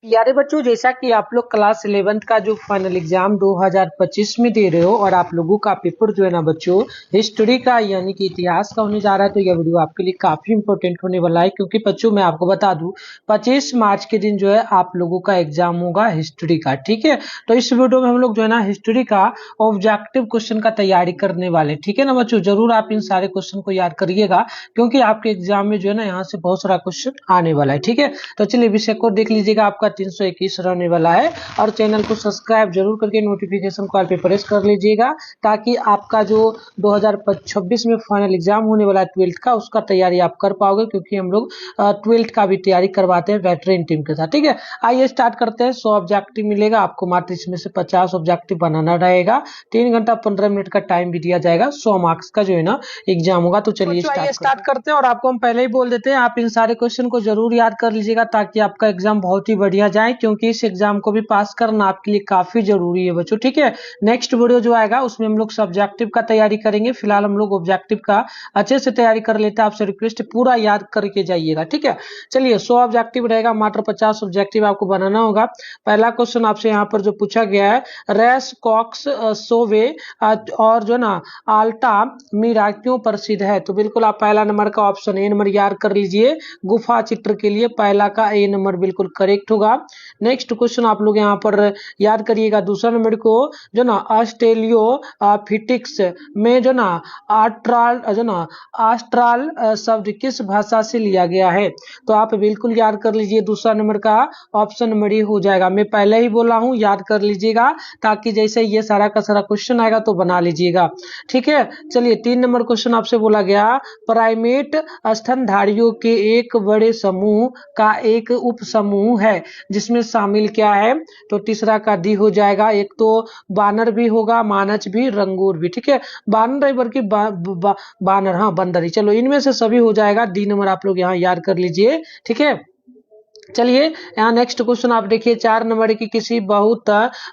प्यारे बच्चों, जैसा कि आप लोग क्लास 11th का जो फाइनल एग्जाम 2025 में दे रहे हो और आप लोगों का पेपर जो है ना बच्चों हिस्ट्री का यानी कि इतिहास का होने जा रहा है, तो यह वीडियो आपके लिए काफी इंपॉर्टेंट होने वाला है। क्योंकि बच्चों मैं आपको बता दूं 25 मार्च के दिन जो है आप लोगों का एग्जाम होगा हिस्ट्री का। ठीक है, तो इस वीडियो में हम लोग जो है ना हिस्ट्री का ऑब्जेक्टिव क्वेश्चन का तैयारी करने वाले। ठीक है ना बच्चों, जरूर आप इन सारे क्वेश्चन को याद करिएगा क्योंकि आपके एग्जाम में जो है ना यहाँ से बहुत सारा क्वेश्चन आने वाला है। ठीक है, तो चलिए विषय को देख लीजिएगा, आपका 321 रहने वाला है। और चैनल को सब्सक्राइब जरूर करके नोटिफिकेशन कॉल पे प्रेस कर लीजिएगा ताकि आपका जो 2026 में फाइनल एग्जाम होने वाला है 12th का, उसका तैयारी आप कर पाओगे। क्योंकि हम लोग 12th का भी तैयारी करवाते हैं वेटरन टीम के साथ। ठीक है, आइए स्टार्ट करते हैं। 100 ऑब्जेक्टिव मिलेगा आपको, मात्र इसमें से 50 ऑब्जेक्टिव बनाना रहेगा। 3 घंटा 15 मिनट का टाइम भी दिया जाएगा। 100 मार्क्स का जो है ना एग्जाम होगा। तो चलिए स्टार्ट करते हैं। और आपको हम पहले ही बोल देते हैं, आप इन सारे क्वेश्चन को जरूर याद कर लीजिएगा ताकि आपका एग्जाम बहुत ही बढ़िया जाए। क्योंकि इस एग्जाम को भी पास करना आपके लिए काफी जरूरी है बच्चों। ठीक है, नेक्स्ट वीडियो जो आएगा उसमें हम लोग सब्जेक्टिव का तैयारी करेंगे। फिलहाल हम लोग ऑब्जेक्टिव का अच्छे से तैयारी कर लेते हैं। आपसे रिक्वेस्ट पूरा याद करके जाइएगा। ठीक है, चलिए 100 ऑब्जेक्टिव रहेगा, मात्र 50 ऑब्जेक्टिव आपको बनाना होगा। पहला क्वेश्चन आपसे यहाँ पर जो पूछा गया है, रेस कॉक्स सोवे और जो ना आल्टा मीरा क्यों प्रसिद्ध है? तो बिल्कुल आप पहला नंबर का ऑप्शन ए नंबर याद कर लीजिए। गुफा चित्र के लिए पहला का ए नंबर बिल्कुल करेक्ट होगा। नेक्स्ट क्वेश्चन आप लोग यहाँ पर याद करिएगा। दूसरा नंबर को जो ना ऑस्ट्रेलियोफिटिक्स में जो ना आस्ट्राल शब्द किस भाषा से लिया गया है? तो आप बिल्कुल याद कर लीजिए, दूसरा नंबर का ऑप्शन नंबर हो जाएगा। मैं पहले ही बोला हूं, याद कर लीजिएगा ताकि जैसे ये सारा का सारा क्वेश्चन आएगा तो बना लीजिएगा। ठीक है, चलिए 3 नंबर क्वेश्चन आपसे बोला गया, प्राइमेट स्तनधारियों के एक बड़े समूह का एक उप समूह है जिसमें शामिल क्या है? तो तीसरा का डी हो जाएगा। एक तो बानर भी होगा, मानच भी, रंगूर भी। ठीक है, बानर है बल्कि बानर, हाँ बंदर ही, चलो इनमें से सभी हो जाएगा। डी नंबर आप लोग यहाँ याद कर लीजिए। ठीक है, चलिए यहाँ नेक्स्ट क्वेश्चन आप देखिए 4 नंबर की, किसी बहुत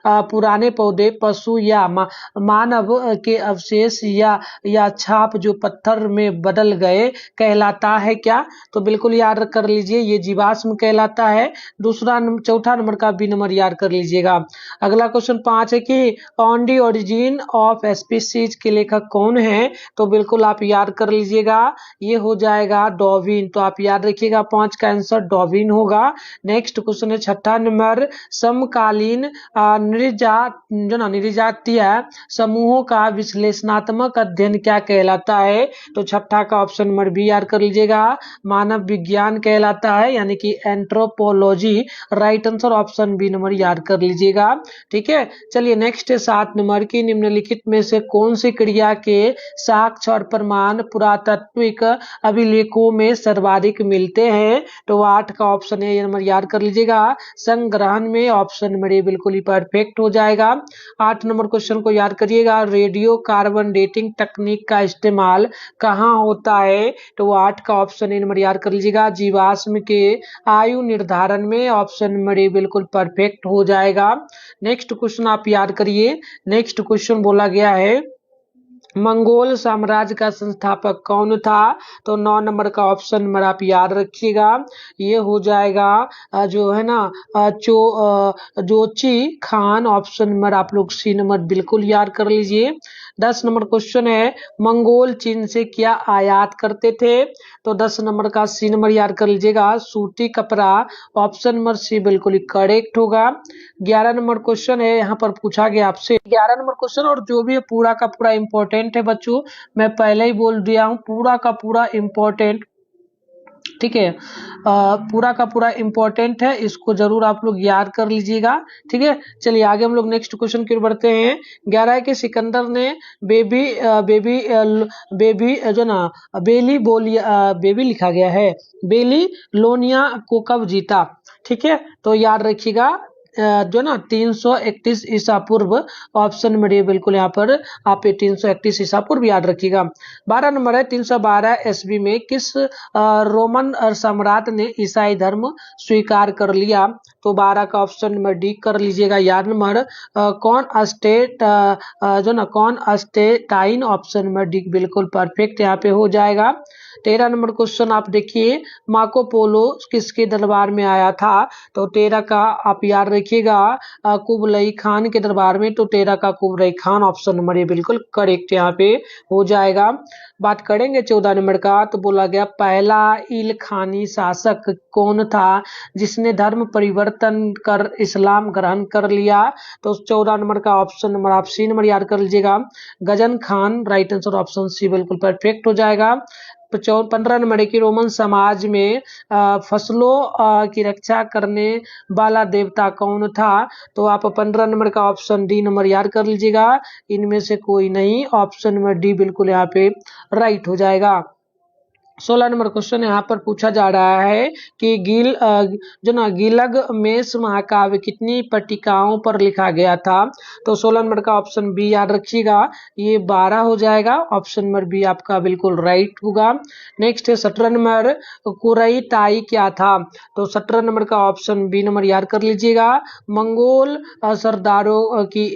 पुराने पौधे, पशु या मानव के अवशेष या छाप जो पत्थर में बदल गए कहलाता है क्या? तो बिल्कुल याद कर लीजिए, ये जीवाश्म कहलाता है। चौथा नंबर का बी नंबर याद कर लीजिएगा। अगला क्वेश्चन 5 है कि on the origin of species के लेखक कौन है? तो बिल्कुल आप याद कर लीजिएगा, ये हो जाएगा डार्विन। तो आप याद रखिएगा 5 का आंसर डार्विन होगा। नेक्स्ट क्वेश्चन है 6ठा नंबर, समकालीन निर्जातीय समूहों का विश्लेषणात्मक अध्ययन क्या कहलाता है? तो 6ठा का ऑप्शन नंबर बी याद कर लीजिएगा, मानव विज्ञान कहलाता है यानी कि anthropology. Right answer option B number याद कर लीजिएगा। ठीक है, चलिए नेक्स्ट है 7 नंबर की, निम्नलिखित में से कौन सी क्रिया के साक्ष्य और प्रमाण पुरातात्विक अभिलेखों में सर्वाधिक मिलते हैं? तो 8 का ऑप्शन है, ये नंबर याद कर लीजिएगा, संग्रहण में। ऑप्शन नंबर ए बिल्कुल ही परफेक्ट हो जाएगा। 8 नंबर क्वेश्चन को याद करिएगा, रेडियो कार्बन डेटिंग तकनीक का इस्तेमाल कहाँ होता है? तो 8 का ऑप्शन ए नंबर याद कर लीजिएगा, जीवाश्म के आयु निर्धारण में। ऑप्शन नंबर ए बिल्कुल परफेक्ट हो जाएगा। नेक्स्ट क्वेश्चन आप याद करिए। नेक्स्ट क्वेश्चन बोला गया है, मंगोल साम्राज्य का संस्थापक कौन था? तो 9 नंबर का ऑप्शन नंबर आप याद रखिएगा, ये हो जाएगा जो है ना जोची खान। ऑप्शन नंबर आप लोग सी नंबर बिल्कुल याद कर लीजिए। 10 नंबर क्वेश्चन है, मंगोल चीन से क्या आयात करते थे? तो 10 नंबर का सी नंबर याद कर लीजिएगा, सूती कपड़ा। ऑप्शन नंबर सी बिल्कुल ही करेक्ट होगा। 11 नंबर क्वेश्चन है, यहाँ पर पूछा गया आपसे 11 नंबर क्वेश्चन, और जो भी है पूरा का पूरा इंपॉर्टेंट है बच्चों, मैं पहले ही बोल दिया हूँ पूरा का पूरा इंपॉर्टेंट। ठीक है, पूरा का पूरा इंपॉर्टेंट है, इसको जरूर आप लोग याद कर लीजिएगा। ठीक है, चलिए आगे हम लोग नेक्स्ट क्वेश्चन की ओर बढ़ते हैं। 11 है कि सिकंदर ने बेबी जो ना बेबी लिखा गया है, बेली लोनिया को कब जीता? ठीक है, तो याद रखिएगा जो ना 331 ईसा पूर्व। ऑप्शन नंबर ए बिल्कुल यहाँ पर आप 331 ईसा पूर्व याद रखिएगा। 12 नंबर है, 312 ईस्वी में किस रोमन सम्राट ने ईसाई धर्म स्वीकार कर लिया? तो 12 का ऑप्शन नंबर डी कर लीजिएगा याद। नंबर कौन अस्टेटाइन। ऑप्शन नंबर डी बिल्कुल परफेक्ट यहाँ पे हो जाएगा। 13 नंबर क्वेश्चन आप देखिए, मार्को पोलो किसके दरबार में आया था? तो 13 का आप याद रखिएगा कुबलई खान के दरबार में। तो 13 का कुबलई खान ऑप्शन नंबर ये बिल्कुल करेक्ट यहाँ पे हो जाएगा। बात करेंगे 14 नंबर का, तो बोला गया पहला इलखानी शासक कौन था जिसने धर्म परिवर्तन कर इस्लाम ग्रहण कर लिया? तो 14 नंबर का ऑप्शन नंबर आप सी नंबर याद कर लीजिएगा, Ghazan Khan. Right answer option C बिल्कुल परफेक्ट हो जाएगा। 15 नंबर की रोमन समाज में फसलों की रक्षा करने वाला देवता कौन था? तो आप 15 नंबर का ऑप्शन डी नंबर याद कर लीजिएगा, इनमें से कोई नहीं, ऑप्शन नंबर डी बिल्कुल यहाँ पे राइट हो जाएगा। 16 नंबर क्वेश्चन यहाँ पर पूछा जा रहा है कि जो ना गीलग मेष महाकाव्य कितनी पट्टिकाओं पर लिखा गया था? तो 16 नंबर का ऑप्शन बी याद रखिएगा, ये 12 हो जाएगा। ऑप्शन नंबर बी आपका बिल्कुल राइट होगा। नेक्स्ट है 17 नंबर, कुरई ताई क्या था? तो 17 नंबर का ऑप्शन बी नंबर याद कर लीजिएगा, मंगोल सरदारों की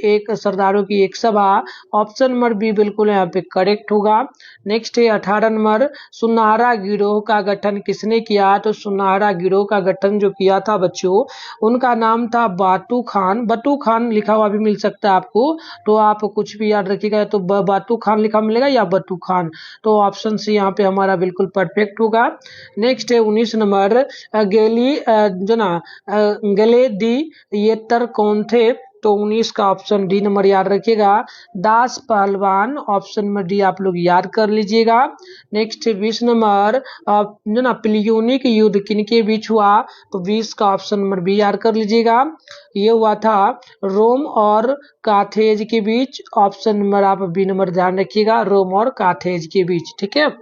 एक सभा। ऑप्शन नंबर बी बिल्कुल यहाँ पे करेक्ट होगा। नेक्स्ट है 18 नंबर, सुनहरा गिरोह का गठन किसने किया? तो सुनहरा गिरोह का गठन जो किया था बच्चों, उनका नाम था बाटू खान। बटू खान लिखा हुआ भी मिल सकता है आपको, तो आप कुछ भी याद रखिएगा, तो बाटू खान लिखा मिलेगा या बटू खान। तो ऑप्शन सी यहाँ पे हमारा बिल्कुल परफेक्ट होगा। नेक्स्ट है 19 नंबर, गले दी येतर कौन थे? तो 19 का ऑप्शन डी नंबर याद रखिएगा, दास पहलवान। ऑप्शन नंबर डी आप लोग याद कर लीजिएगा। नेक्स्ट 20 नंबर, प्लियोनिक युद्ध किनके बीच हुआ? तो 20 का ऑप्शन नंबर बी याद कर लीजिएगा, ये हुआ था रोम और काथेज के बीच। ऑप्शन नंबर आप बी नंबर ध्यान रखिएगा, रोम और काथेज के बीच। ठीक है,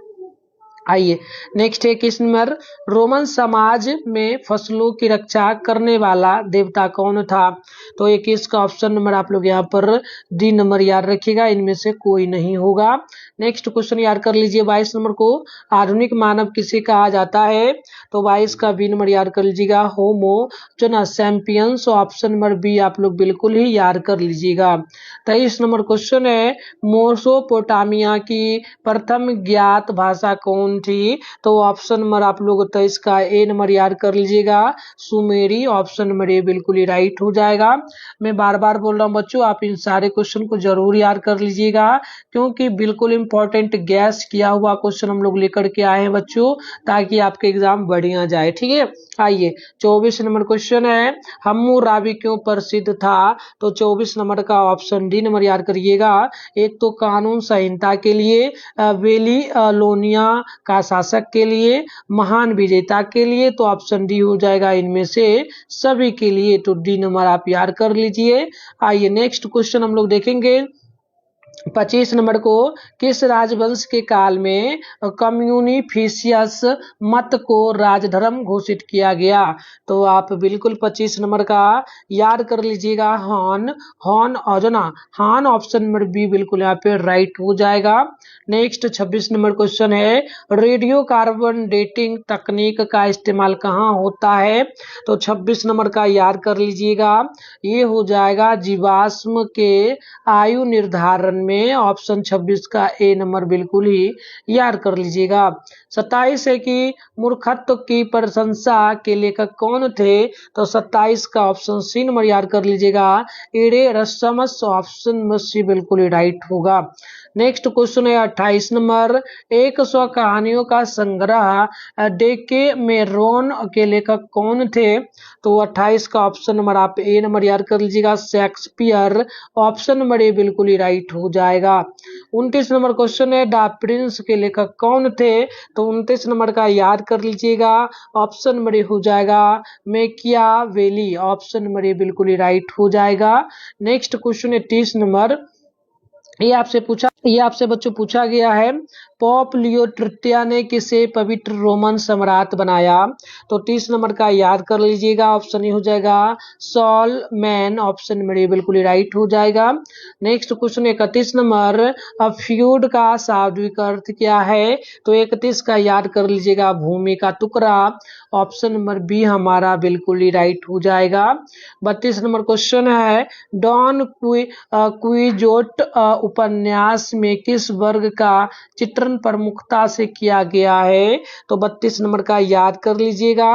आइए नेक्स्ट है 21 नंबर, रोमन समाज में फसलों की रक्षा करने वाला देवता कौन था? तो 21 का ऑप्शन नंबर आप लोग यहाँ पर डी नंबर याद रखिएगा, इनमें से कोई नहीं होगा। नेक्स्ट क्वेश्चन याद कर लीजिए 22 नंबर को, आधुनिक मानव किसे कहा जाता है? तो 22 का बी नंबर याद कर लीजिएगा, Homo sapiens. Option number B आप लोग बिल्कुल ही याद कर लीजिएगा। 23 नंबर क्वेश्चन है, मेसोपोटामिया की प्रथम ज्ञात भाषा कौन थी? तो ऑप्शन नंबर आप लोग 23 का ए नंबर याद कर लीजिएगा, सुमेरी। ऑप्शन नंबर ए बिल्कुल ही राइट हो जाएगा। मैं बार बार बोल रहा हूं बच्चों, आप इन सारे क्वेश्चन को जरूर याद कर लीजिएगा, क्योंकि बिल्कुल इंपॉर्टेंट गैस किया हुआ क्वेश्चन हम लोग लेकर के आए हैं बच्चों, ताकि आपके एग्जाम बढ़िया जाए। ठीक है, आइए 24 नंबर क्वेश्चन है, हम्मुराबी क्यों प्रसिद्ध था? तो 24 नंबर का ऑप्शन डी नंबर याद करिएगा, एक तो कानून संहिता के लिए, बेबीलोनिया का शासक के लिए, महान विजेता के लिए। तो ऑप्शन डी हो जाएगा इनमें से सभी के लिए, तो डी नंबर आप याद कर लीजिए। आइए नेक्स्ट क्वेश्चन हम लोग देखेंगे 25 नंबर को, किस राजवंश के काल में कम्युनिफिशियस मत को राजधर्म घोषित किया गया? तो आप बिल्कुल 25 नंबर का याद कर लीजिएगा, हान। ऑप्शन नंबर बी बिल्कुल यहाँ पे राइट हो जाएगा। नेक्स्ट 26 नंबर क्वेश्चन है, रेडियो कार्बन डेटिंग तकनीक का इस्तेमाल कहाँ होता है? तो 26 नंबर का याद कर लीजिएगा, ये हो जाएगा जीवाश्म के आयु निर्धारण में। ऑप्शन 26 का ए नंबर बिल्कुल ही याद कर लीजिएगा। 27 है कि मूर्खत्व की प्रशंसा के लेखक कौन थे? तो 27 का ऑप्शन सी नंबर याद कर लीजिएगा, एरेरस्मस। ऑप्शन नंबर सी बिल्कुल ही राइट होगा। नेक्स्ट क्वेश्चन है 28 नंबर, 100 कहानियों का संग्रह डेकेमेरोन के लेखक कौन थे? तो 28 का ऑप्शन नंबर आप ए नंबर याद कर लीजिएगा, शेक्सपियर। ऑप्शन नंबर ए बिल्कुल ही राइट हो जाएगा। 29 नंबर क्वेश्चन है, द प्रिंस के लेखक कौन थे? तो 29 नंबर का याद कर लीजिएगा, ऑप्शन नंबर ए हो जाएगा, मैकियावेली। ऑप्शन नंबर ए बिल्कुल ही राइट हो जाएगा। नेक्स्ट क्वेश्चन है 30 नंबर, ये आपसे बच्चों पूछा गया है, पोप लियो तृतीय ने किसे पवित्र रोमन सम्राट बनाया? तो 30 नंबर का याद कर लीजिएगा, ऑप्शन हो जाएगा सॉल मैन। ऑप्शन नंबर बिल्कुल ही राइट हो जाएगा। नेक्स्ट क्वेश्चन 31 नंबर, फ्यूड का शाब्दिक अर्थ क्या है? तो 31 का याद कर लीजिएगा, भूमि का टुकड़ा। ऑप्शन नंबर बी हमारा बिल्कुल ही राइट हो जाएगा। 32 नंबर क्वेश्चन है, डॉन क्विजोट उपन्यास में किस वर्ग का चित्रण ऑप्शन प्रमुखता से किया गया है? तो 32 नंबर का याद कर लीजिएगा,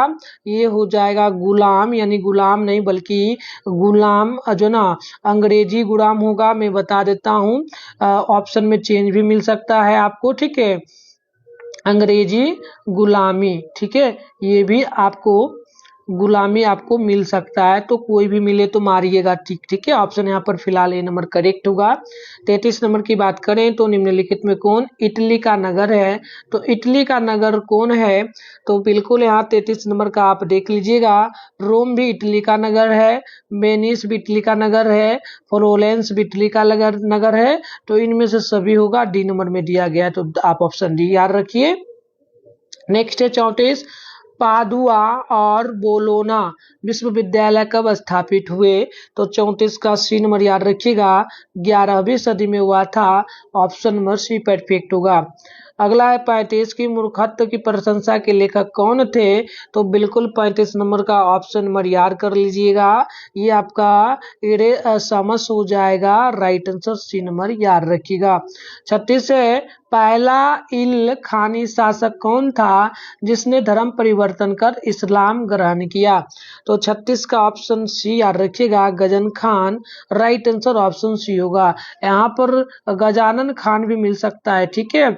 ये हो जाएगा गुलाम, यानी गुलाम नहीं बल्कि गुलाम जो ना अंग्रेजी गुलाम होगा। मैं बता देता हूँ, ऑप्शन में चेंज भी मिल सकता है आपको, ठीक है। अंग्रेजी गुलामी, ठीक है, ये भी आपको गुलामी आपको मिल सकता है, तो कोई भी मिले तो मारिएगा, ठीक ठीक है। ऑप्शन यहाँ पर फिलहाल ए नंबर करेक्ट होगा। 33 नंबर की बात करें तो निम्नलिखित में कौन इटली का नगर है? तो इटली का नगर कौन है? तो बिल्कुल यहाँ 33 नंबर का आप देख लीजिएगा, रोम भी इटली का नगर है, वेनिस भी इटली का नगर है, फ्लोरेंस भी इटली का नगर है। तो इनमें से सभी होगा, डी नंबर में दिया गया है, तो आप ऑप्शन डी याद रखिए। नेक्स्ट है 34, पादुआ और बोलोना विश्वविद्यालय कब स्थापित हुए? तो 34 का सी नंबर याद रखिएगा, 11वीं सदी में हुआ था। ऑप्शन नंबर सी परफेक्ट होगा। अगला है 35 की मूर्खत्व की प्रशंसा के लेखक कौन थे? तो बिल्कुल 35 नंबर का ऑप्शन नंबर याद कर लीजिएगा, ये आपका समस हो जाएगा, राइट आंसर सी नंबर याद रखिएगा। 36 है, पहला इल खानी शासक कौन था जिसने धर्म परिवर्तन कर इस्लाम ग्रहण किया? तो 36 का ऑप्शन सी याद रखिएगा, Ghazan Khan, right answer option C होगा। यहाँ पर गजानन खान भी मिल सकता है, ठीक है,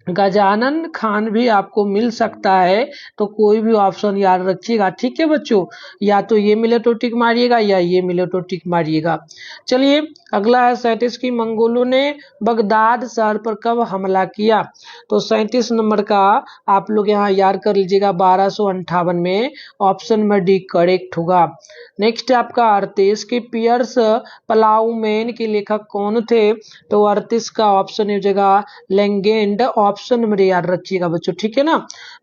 गजानन खान भी आपको मिल सकता है, तो कोई भी ऑप्शन याद रखिएगा, ठीक है बच्चों। या तो ये मिले तो टिक मारिएगा, या ये मिले तो टिक मारिएगा। चलिए अगला है 37 की मंगोलों ने बगदाद शहर पर कब हमला किया? तो 37 नंबर का आप लोग यहाँ याद कर लीजिएगा, 1258 में, ऑप्शन में डी करेक्ट होगा। नेक्स्ट है आपका 38 की पियर्स प्लाउमैन के लेखक कौन थे? तो 38 का ऑप्शन हो जाएगा लेंगेंड, ऑप्शन नंबर याद रखिएगा बच्चों, ठीक है ना,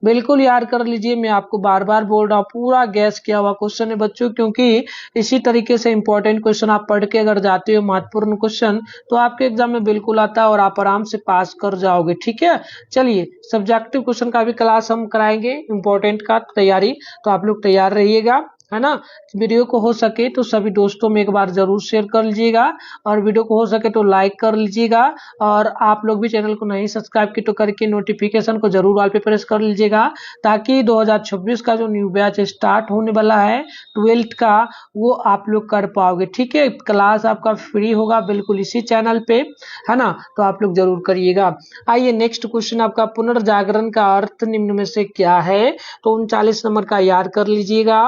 बिल्कुल याद कर लीजिए। मैं आपको बार बार बोल रहा हूँ, पूरा गैस किया हुआ क्वेश्चन है बच्चों, क्योंकि इसी तरीके से इंपॉर्टेंट क्वेश्चन आप पढ़ के अगर जाते हो, महत्वपूर्ण क्वेश्चन, तो आपके एग्जाम में बिल्कुल आता है और आप आराम से पास कर जाओगे, ठीक है। चलिए सब्जेक्टिव क्वेश्चन का भी क्लास हम कराएंगे, इंपॉर्टेंट का तैयारी, तो आप लोग तैयार रहिएगा, है ना। वीडियो को हो सके तो सभी दोस्तों में एक बार जरूर शेयर कर लीजिएगा, और वीडियो को हो सके तो लाइक कर लीजिएगा, और आप लोग भी चैनल को नहीं सब्सक्राइब की तो करके नोटिफिकेशन को जरूर ऑल पे प्रेस कर लीजिएगा, ताकि 2026 का जो न्यू बैच स्टार्ट होने वाला है 12th का, वो आप लोग कर पाओगे, ठीक है। क्लास आपका फ्री होगा बिल्कुल इसी चैनल पे, है ना, तो आप लोग जरूर करिएगा। आइए नेक्स्ट क्वेश्चन आपका, पुनर्जागरण का अर्थ निम्न में से क्या है? तो 39 नंबर का याद कर लीजिएगा,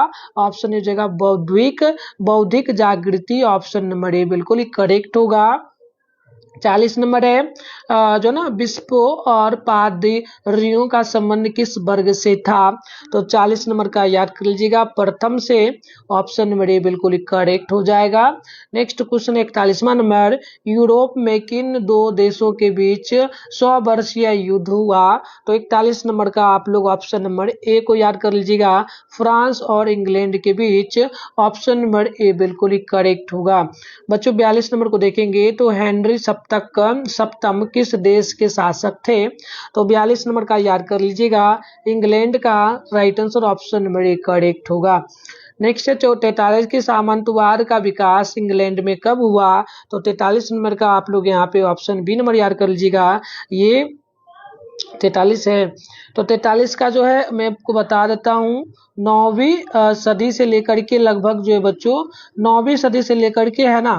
ऑप्शन हो जाएगा बौद्धिक जागृति, ऑप्शन नंबर ए बिल्कुल ही करेक्ट होगा। 40 नंबर है, जो ना विस्पो और पादरियों का संबंध किस वर्ग से था? तो 40 नंबर का याद कर लीजिएगा, प्रथम से, ऑप्शन नंबर ए बिल्कुल ही करेक्ट हो जाएगा। नेक्स्ट क्वेश्चन 41वां नंबर, यूरोप में किन दो देशों के बीच 100 वर्षीय युद्ध हुआ? तो 41 नंबर का आप लोग ऑप्शन नंबर ए को याद कर लीजिएगा, फ्रांस और इंग्लैंड के बीच, ऑप्शन नंबर ए बिल्कुल ही करेक्ट होगा। बच्चों 42 नंबर को देखेंगे तो हेनरी सप्तम किस देश के शासक थे? तो 42 नंबर का याद कर लीजिएगा, इंग्लैंड का, right answer option number A correct होगा। नेक्स्ट है 43 की सामंतवाद का विकास इंग्लैंड में कब हुआ? तो 43 नंबर का आप लोग यहाँ पे ऑप्शन बी नंबर याद कर लीजिएगा, ये 43 है। तो 43 का जो है मैं आपको बता देता हूँ, 9वीं सदी से लेकर के लगभग जो है बच्चों, 9वीं सदी से लेकर के, है ना,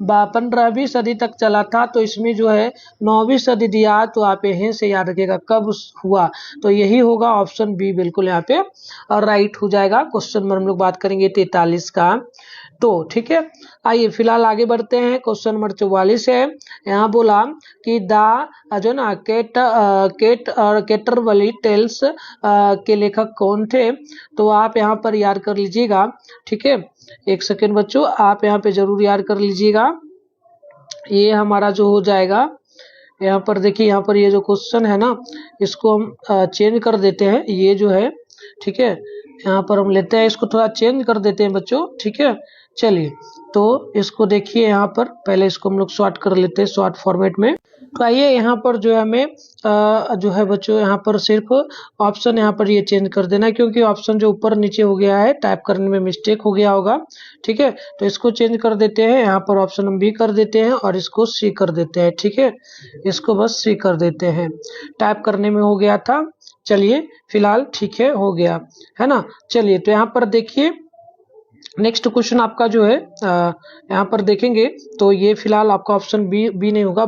15वीं सदी तक चला था। तो इसमें जो है 9वीं सदी दिया, तो आप यहीं से याद रखिएगा कब हुआ, तो यही होगा, ऑप्शन बी बिल्कुल यहाँ पे राइट हो जाएगा। क्वेश्चन नंबर हम लोग बात करेंगे 43 का, तो ठीक है। आइए फिलहाल आगे बढ़ते हैं, क्वेश्चन नंबर 44 है, यहाँ बोला कि जो ना केटरवली टेल्स के लेखक कौन थे? तो आप यहाँ पर याद कर लीजिएगा, ठीक है, एक सेकेंड बच्चों, आप यहाँ पे जरूर याद कर लीजिएगा। ये हमारा जो हो जाएगा, यहाँ पर देखिए, यहाँ पर ये जो क्वेश्चन है ना, इसको हम चेंज कर देते हैं, ये जो है, ठीक है, यहाँ पर हम लेते हैं, इसको थोड़ा चेंज कर देते हैं बच्चों, ठीक है। चलिए तो इसको देखिए, यहाँ पर पहले इसको हम लोग शॉर्ट कर लेते हैं, शॉर्ट फॉर्मेट में, तो आइए यहाँ पर जो है हमें जो है बच्चों यहाँ पर सिर्फ ऑप्शन यहाँ पर ये चेंज कर देना है, क्योंकि ऑप्शन जो ऊपर नीचे हो गया है टाइप करने में मिस्टेक हो गया होगा। ठीक है, तो इसको चेंज कर देते हैं, यहाँ पर ऑप्शन हम बी कर देते हैं और इसको सी कर देते हैं। ठीक है, इसको बस सी कर देते हैं, टाइप करने में हो गया था। चलिए फिलहाल ठीक है, हो गया है ना। चलिए तो यहाँ पर देखिए नेक्स्ट क्वेश्चन आपका जो है यहाँ पर देखेंगे तो ये फिलहाल आपका ऑप्शन बी नहीं होगा,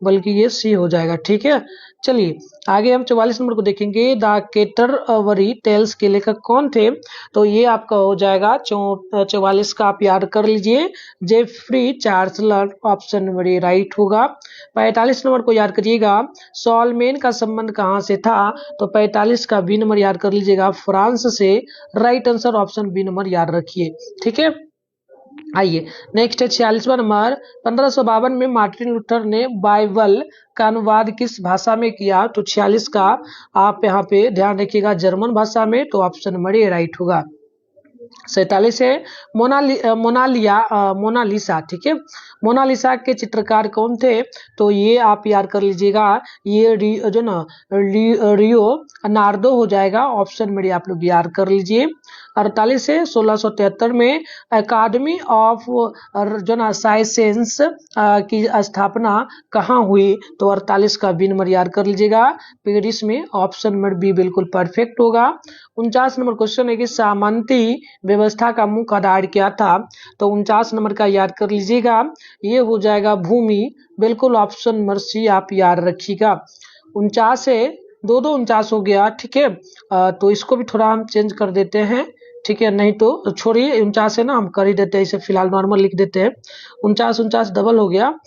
बल्कि ये सी हो जाएगा। ठीक है, चलिए आगे हम 44 नंबर को देखेंगे। द केटरवरी टेल्स के लेखक कौन थे? तो ये आपका हो जाएगा 44 का, आप याद कर लीजिए, Geoffrey Charles, option number A right होगा। 45 नंबर को याद करिएगा, सॉलमेन का संबंध कहाँ से था? तो 45 का बी नंबर याद कर लीजिएगा, फ्रांस से। Right answer option B number याद रखिए। ठीक है, आइए नेक्स्ट है 46वां नंबर। 1552 में मार्टिन लूथर ने बाइबल का अनुवाद किस भाषा में किया? तो 46 का आप यहाँ पे ध्यान रखिएगा, जर्मन भाषा में। तो ऑप्शन नंबर ए राइट होगा। 47 है मोनालिसा। ठीक है, मोनालिसा के चित्रकार कौन थे? तो ये आप याद कर लीजिएगा, ये जो ना रियो नार्दो हो जाएगा। ऑप्शन में आप लोग याद कर लीजिए। 48 है 1673 में अकादमी ऑफ जो ना साइंसेस की स्थापना कहाँ हुई? तो 48 का बी नंबर याद कर लीजिएगा, पेरिस में। ऑप्शन नंबर बी बिल्कुल परफेक्ट होगा। 49 नंबर क्वेश्चन है कि सामंती व्यवस्था का मुख्य आधार क्या था? तो 49 नंबर का याद कर लीजिएगा, ये हो जाएगा भूमि। बिल्कुल ऑप्शन नंबर सी आप याद रखिएगा। 49 है, दो 49 हो गया। ठीक है, तो इसको भी थोड़ा हम चेंज कर देते हैं। ठीक है, नहीं तो छोड़िए, 49 है ना, हम कर ही देते हैं, इसे फिलहाल नॉर्मल लिख देते हैं। 49 डबल हो गया,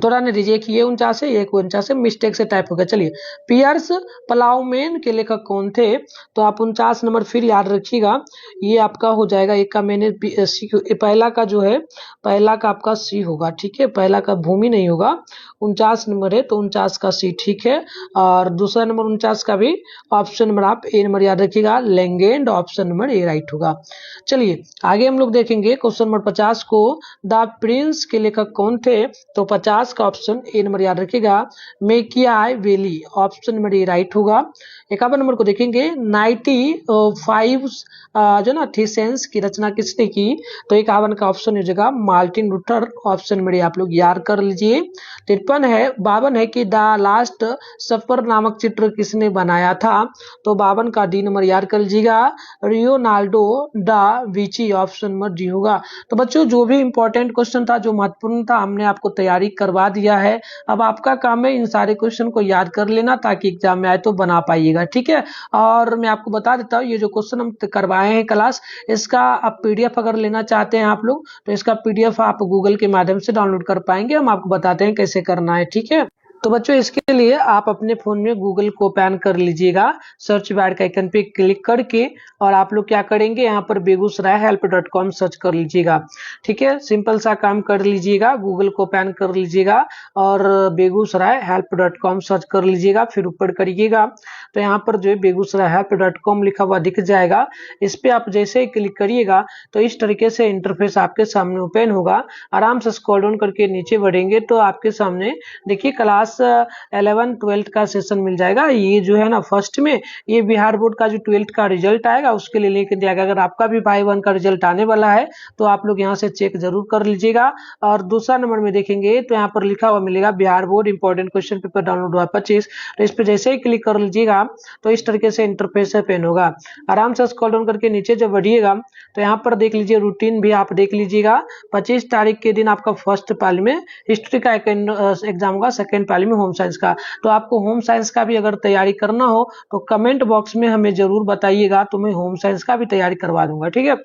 थोड़ा ने दीजिए कि ये 49 है, ये 49 है, मिस्टेक से टाइप हो गया। चलिए, पियर्स प्लाउमेन के लेखक कौन थे? तो आप 49 नंबर फिर याद रखिएगा, ये आपका हो जाएगा, एक का मैंने सी, पहला का जो है, पहला का आपका सी होगा। ठीक है, पहला का भूमि नहीं होगा। 49 नंबर है तो 49 का सी ठीक है। और दूसरा नंबर 49 का भी ऑप्शन नंबर आप ए नंबर याद रखिएगा, लेंगेंड। ऑप्शन नंबर ए राइट होगा। चलिए आगे हम लोग देखेंगे क्वेश्चन नंबर 50 को। द प्रिंस के लेखक कौन थे? तो 50 का ऑप्शन ए नंबर याद रखिएगा, Machiavelli. Option number A right होगा। 51 नंबर को देखेंगे, 95 जो ना थीसेंस की रचना किसने की? तो 51 का ऑप्शन हो जाएगा मार्टिन लूथर। ऑप्शन नंबर आप लोग याद कर लीजिए। 52 है कि द लास्ट सफर नामक चित्र किसने बनाया था? तो 52 का डी नंबर याद कर लीजिएगा, Leonardo da Vinci. Option number D होगा। तो बच्चों जो भी इंपॉर्टेंट क्वेश्चन था, जो महत्वपूर्ण था, हमने आपको तैयारी करवा दिया है। अब आपका काम है इन सारे क्वेश्चन को याद कर लेना, ताकि एग्जाम में आए तो बना पाइएगा। ठीक है, और मैं आपको बता देता हूँ, ये जो क्वेश्चन हम करवाए हैं क्लास, इसका आप पीडीएफ अगर लेना चाहते हैं आप लोग, तो इसका पीडीएफ आप गूगल के माध्यम से डाउनलोड कर पाएंगे। हम आपको बताते हैं कैसे करना है। ठीक है, तो बच्चों इसके लिए आप अपने फोन में गूगल को ओपन कर लीजिएगा, सर्च बार के आइकन पे क्लिक करके, और आप लोग क्या करेंगे, यहाँ पर बेगूसराय help.com सर्च कर लीजिएगा। ठीक है, सिंपल सा काम कर लीजिएगा, गूगल को ओपन कर लीजिएगा और बेगूसराय help.com सर्च कर लीजिएगा, फिर ऊपर करिएगा तो यहाँ पर जो है बेगूसराय help.com लिखा हुआ दिख जाएगा। इस पे आप जैसे ही क्लिक करिएगा तो इस तरीके से इंटरफेस आपके सामने ओपन होगा। आराम से स्क्रॉल डाउन करके नीचे बढ़ेंगे तो आपके सामने देखिए क्लास 11 12 का सेशन मिल जाएगा। ये जो है ना, फर्स्ट में ये बिहार बोर्ड का जो 12th का रिजल्ट आएगा उसके लिए लेके दिया गया। अगर आपका भी भाई 1 का रिजल्ट आने वाला है तो आप लोग यहाँ से चेक जरूर कर लीजिएगा। और दूसरा नंबर में देखेंगे तो यहाँ पर लिखा हुआ मिलेगा Bihar board important question paper download हुआ 25। तो इस पे जैसे ही क्लिक कर लीजिएगा तो इस तरीके से इंटरफेस ओपन होगा। आराम से स्क्रॉल डाउन करके नीचे जब बढ़िएगा तो यहाँ पर देख लीजिए, रूटीन भी आप देख लीजिएगा। 25 तारीख के दिन आपका फर्स्ट पाली में हिस्ट्री का एग्जाम होगा, सेकेंड पाली में होम साइंस का। तो आपको होम साइंस का भी अगर तैयारी करना हो तो कमेंट बॉक्स में हमें जरूर बताइएगा, तो मैं होम साइंस का भी तैयारी करवा दूंगा। ठीक है,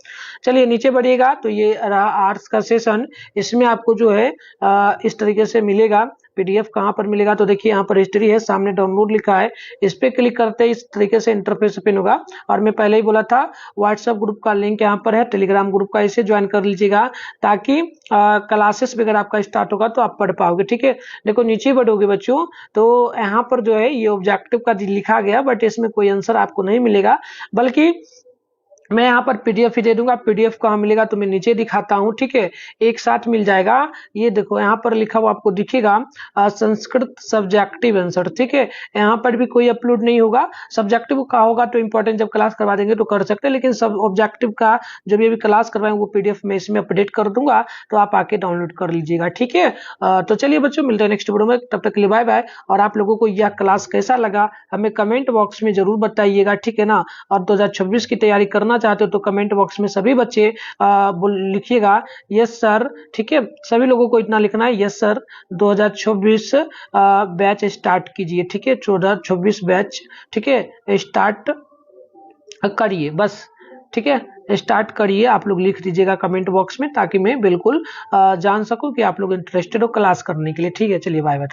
चलिए नीचे बढ़िएगा तो ये रहा आर्ट्स का सेशन। इसमें आपको जो है इस तरीके से मिलेगा। पीडीएफ कहाँ पर मिलेगा? तो देखिए यहाँ पर हिस्ट्री है, सामने डाउनलोड लिखा है, इस पे क्लिक करते ही इस तरीके से इंटरफेस ओपन होगा। और मैं पहले ही बोला था व्हाट्सएप ग्रुप का लिंक यहाँ पर है, टेलीग्राम ग्रुप का, इसे ज्वाइन कर लीजिएगा ताकि क्लासेस वगैरह आपका स्टार्ट होगा तो आप पढ़ पाओगे। ठीक है, देखो नीचे बढ़ोगे बच्चों तो यहाँ पर जो है ये ऑब्जेक्टिव का लिखा गया, बट इसमें कोई आंसर आपको नहीं मिलेगा, बल्कि मैं यहाँ पर पीडीएफ ही दे दूंगा। पीडीएफ कहाँ मिलेगा तो मैं नीचे दिखाता हूँ, ठीक है, एक साथ मिल जाएगा। ये देखो यहाँ पर लिखा हुआ आपको दिखेगा संस्कृत सब्जेक्टिव आंसर, ठीक है। यहाँ पर भी कोई अपलोड नहीं होगा। सब्जेक्टिव का होगा तो इंपॉर्टेंट जब क्लास करवा देंगे तो कर सकते हैं, लेकिन सब ऑब्जेक्टिव का जब ये भी क्लास करवाएंगे वो पीडीएफ में इसमें अपडेट कर दूंगा, तो आप आके डाउनलोड कर लीजिएगा, ठीक है। तो चलिए बच्चों, मिलते हैं नेक्स्ट वीडियो में, तब तक के लिए बाय बाय। और आप लोगों को यह क्लास कैसा लगा हमें कमेंट बॉक्स में जरूर बताइएगा, ठीक है ना। और 2026 की तैयारी करना चाहते हो तो कमेंट बॉक्स में सभी बच्चे लिखिएगा यस सर, ठीक है। सभी लोगों को इतना लिखना है, यस सर 2026 बैच स्टार्ट कीजिए, ठीक है, 2026 बैच, ठीक है, स्टार्ट करिए बस, ठीक है, स्टार्ट करिए। आप लोग लिख दीजिएगा कमेंट बॉक्स में, ताकि मैं बिल्कुल जान सकूं कि आप लोग इंटरेस्टेड हो क्लास करने के लिए, ठीक है। चलिए बाय बाय।